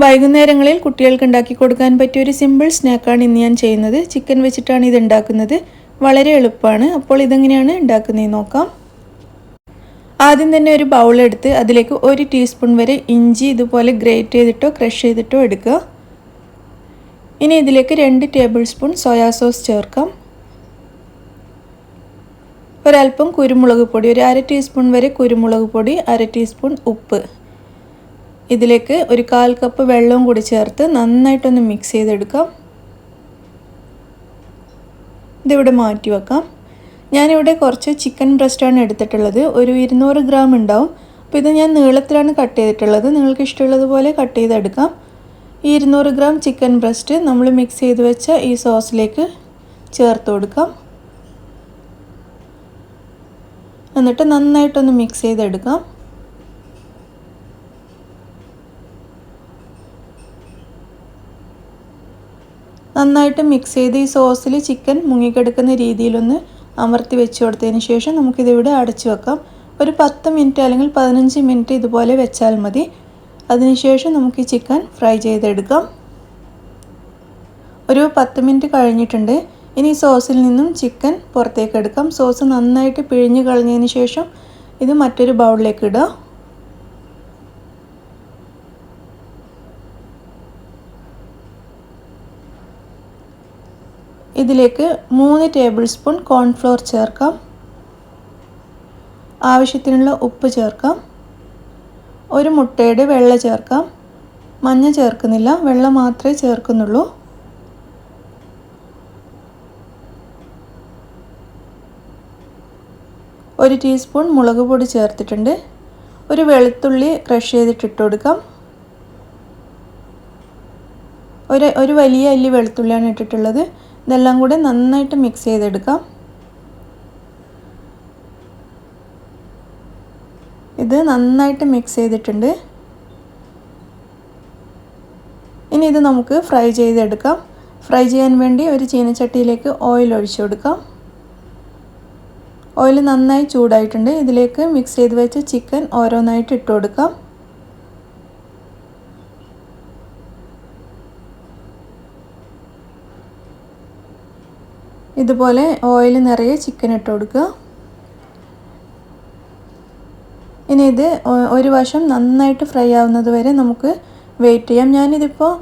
വൈകുന്നേരങ്ങളിൽ കുട്ടികൾക്ക് ഉണ്ടാക്കി കൊടുക്കാൻ പറ്റിയ ഒരു സിമ്പിൾ സ്നാക്കാണ് ഇന്ന് ഞാൻ ചെയ്യുന്നത്. ചിക്കൻ വെച്ചിട്ടാണ് ഇത് ഉണ്ടാക്കുന്നത്. വളരെ എളുപ്പമാണ്. അപ്പോൾ ഇതെങ്ങനെയാണ് ഉണ്ടാക്കുന്നതെന്ന് നോക്കാം. ആദ്യം തന്നെ ഒരു ബൗളെടുത്ത് അതിലേക്ക് 1 ടീസ്പൂൺ വരെ ഇഞ്ചി ഇതുപോലെ ഗ്രേറ്റ് ചെയ്തിട്ടോ ക്രഷ് ചെയ്തിട്ടോ എടുക്കുക. ഇനി ഇതിലേക്ക് 2 ടേബിൾ സ്പൂൺ സോയാ സോസ് ചേർക്കാം. ഒരൽപ്പം കുരുമുളക് പൊടി, ഒരു 1/2 ടീസ്പൂൺ വരെ കുരുമുളക് പൊടി, 1/2 ടീസ്പൂൺ ഉപ്പ്. ഇതിലേക്ക് ഒരു 1/4 കപ്പ് വെള്ളവും കൂടി ചേർത്ത് നന്നായിട്ടൊന്ന് മിക്സ് ചെയ്തെടുക്കാം. ഇതിവിടെ മാറ്റി വെക്കാം. ഞാനിവിടെ കുറച്ച് ചിക്കൻ ബ്രസ്റ്റാണ് എടുത്തിട്ടുള്ളത്. ഒരു 200 ഗ്രാം ഉണ്ടാവും. അപ്പോൾ ഇത് ഞാൻ നീളത്തിലാണ് കട്ട് ചെയ്തിട്ടുള്ളത്. നിങ്ങൾക്ക് ഇഷ്ടമുള്ളതുപോലെ കട്ട് ചെയ്തെടുക്കാം. ഈ 200 ഗ്രാം ചിക്കൻ ബ്രസ്റ്റ് നമ്മൾ മിക്സ് ചെയ്ത് വെച്ച ഈ സോസിലേക്ക് ചേർത്ത് കൊടുക്കാം. എന്നിട്ട് നന്നായിട്ടൊന്ന് മിക്സ് ചെയ്തെടുക്കാം. നന്നായിട്ട് മിക്സ് ചെയ്ത് ഈ സോസിൽ ചിക്കൻ മുങ്ങിക്കിടക്കുന്ന രീതിയിലൊന്ന് അമർത്തി വെച്ച് കൊടുത്തതിന് ശേഷം നമുക്കിതിവിടെ അടച്ചു വെക്കാം. ഒരു 10 മിനിറ്റ് അല്ലെങ്കിൽ 15 മിനിറ്റ് ഇതുപോലെ വെച്ചാൽ മതി. അതിനുശേഷം നമുക്ക് ഈ ചിക്കൻ ഫ്രൈ ചെയ്തെടുക്കാം. ഒരു 10 മിനിറ്റ് കഴിഞ്ഞിട്ടുണ്ട്. ഇനി സോസിൽ നിന്നും ചിക്കൻ പുറത്തേക്ക് എടുക്കാം. സോസ് നന്നായിട്ട് പിഴിഞ്ഞ് കളഞ്ഞതിന് ശേഷം ഇത് മറ്റൊരു ബൗളിലേക്ക് ഇടുക. ഇതിലേക്ക് 3 ടേബിൾ സ്പൂൺ കോൺഫ്ലോർ ചേർക്കാം. ആവശ്യത്തിനുള്ള ഉപ്പ് ചേർക്കാം. ഒരു മുട്ടയുടെ വെള്ള ചേർക്കാം. മഞ്ഞ ചേർക്കുന്നില്ല, വെള്ള മാത്രമേ ചേർക്കുന്നുള്ളൂ. ഒരു ടീസ്പൂൺ മുളക് പൊടി ചേർത്തിട്ടുണ്ട്. ഒരു വെളുത്തുള്ളി ക്രഷ് ചെയ്തിട്ട് ഇട്ട് കൊടുക്കാം. ഒരു വലിയ അല്ലി വെളുത്തുള്ളിയാണ് ഇട്ടിട്ടുള്ളത്. ഇതെല്ലാം കൂടെ നന്നായിട്ട് മിക്സ് ചെയ്തെടുക്കാം. ഇത് നന്നായിട്ട് മിക്സ് ചെയ്തിട്ടുണ്ട്. ഇനി ഇത് നമുക്ക് ഫ്രൈ ചെയ്തെടുക്കാം. ഫ്രൈ ചെയ്യാൻ വേണ്ടി ഒരു ചീനച്ചട്ടിയിലേക്ക് ഓയിൽ ഒഴിച്ചു കൊടുക്കാം. ഓയിൽ നന്നായി ചൂടായിട്ടുണ്ട്. ഇതിലേക്ക് മിക്സ് ചെയ്ത് വെച്ച ചിക്കൻ ഓരോന്നായിട്ട് ഇട്ട് കൊടുക്കാം. ഇതുപോലെ ഓയിൽ നിറയെ ചിക്കൻ ഇട്ട് കൊടുക്കുക. ഇനി ഇത് ഒരു വശം നന്നായിട്ട് ഫ്രൈ ആവുന്നത് വരെ നമുക്ക് വെയിറ്റ് ചെയ്യാം. ഞാനിതിപ്പോൾ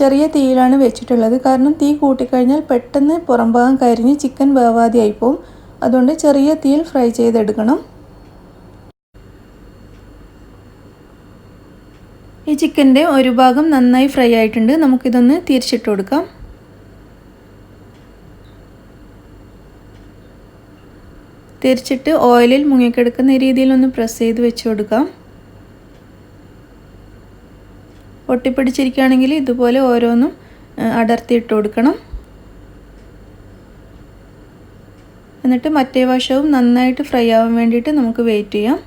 ചെറിയ തീയിലാണ് വെച്ചിട്ടുള്ളത്. കാരണം തീ കൂട്ടിക്കഴിഞ്ഞാൽ പെട്ടെന്ന് പുറം ഭാഗം കരിഞ്ഞ് ചിക്കൻ വേവാതെ ആയിപ്പോവും. അതുകൊണ്ട് ചെറിയ തീയിൽ ഫ്രൈ ചെയ്തെടുക്കണം. ഈ ചിക്കൻ്റെ ഒരു ഭാഗം നന്നായി ഫ്രൈ ആയിട്ടുണ്ട്. നമുക്കിതൊന്ന് തിരിച്ചിട്ട് കൊടുക്കാം. തിരിച്ചിട്ട് ഓയിലിൽ മുങ്ങിക്കിടക്കുന്ന രീതിയിലൊന്ന് പ്രസ് ചെയ്ത് വെച്ച് കൊടുക്കാം. ഒട്ടിപ്പിടിച്ചിരിക്കുകയാണെങ്കിൽ ഇതുപോലെ ഓരോന്നും അടർത്തിയിട്ട് കൊടുക്കണം. എന്നിട്ട് മറ്റേ വശവും നന്നായിട്ട് ഫ്രൈ ആവാൻ വേണ്ടിയിട്ട് നമുക്ക് വെയിറ്റ് ചെയ്യാം.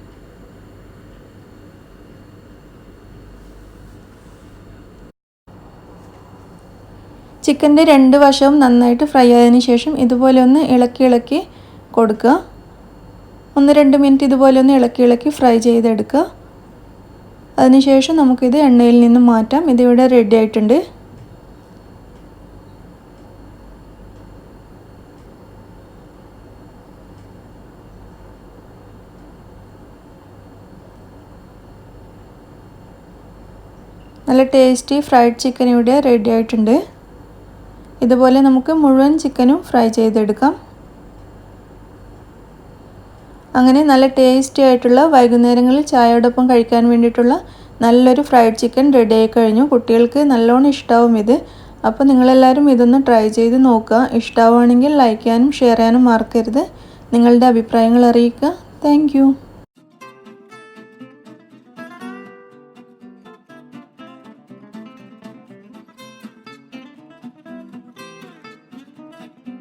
ചിക്കൻ്റെ 2 വശവും നന്നായിട്ട് ഫ്രൈ ആയതിനു ശേഷം ഇതുപോലെ ഒന്ന് ഇളക്കി കൊടുക്കുക. 1-2 മിനിറ്റ് ഇതുപോലെ ഒന്ന് ഇളക്കി ഫ്രൈ ചെയ്തെടുക്കുക. അതിനുശേഷം നമുക്കിത് എണ്ണയിൽ നിന്നും മാറ്റാം. ഇതിവിടെ റെഡി ആയിട്ടുണ്ട്. നല്ല ടേസ്റ്റി ഫ്രൈഡ് ചിക്കൻ ഇവിടെ റെഡി ആയിട്ടുണ്ട്. ഇതുപോലെ നമുക്ക് മുഴുവൻ ചിക്കനും ഫ്രൈ ചെയ്തെടുക്കാം. അങ്ങനെ നല്ല ടേസ്റ്റി ആയിട്ടുള്ള വൈകുന്നേരങ്ങളിൽ ചായയോടൊപ്പം കഴിക്കാൻ വേണ്ടിയിട്ടുള്ള നല്ലൊരു ഫ്രൈഡ് ചിക്കൻ റെഡി ആയി കഴിഞ്ഞു. കുട്ടികൾക്ക് നല്ലോണം ഇഷ്ടമാവും ഇത്. അപ്പോൾ നിങ്ങളെല്ലാവരും ഇതൊന്ന് ട്രൈ ചെയ്ത് നോക്കുക. ഇഷ്ടമാവുകയാണെങ്കിൽ ലൈക്ക് ചെയ്യാനും ഷെയർ ചെയ്യാനും മറക്കരുത്. നിങ്ങളുടെ അഭിപ്രായങ്ങൾ അറിയിക്കുക. താങ്ക്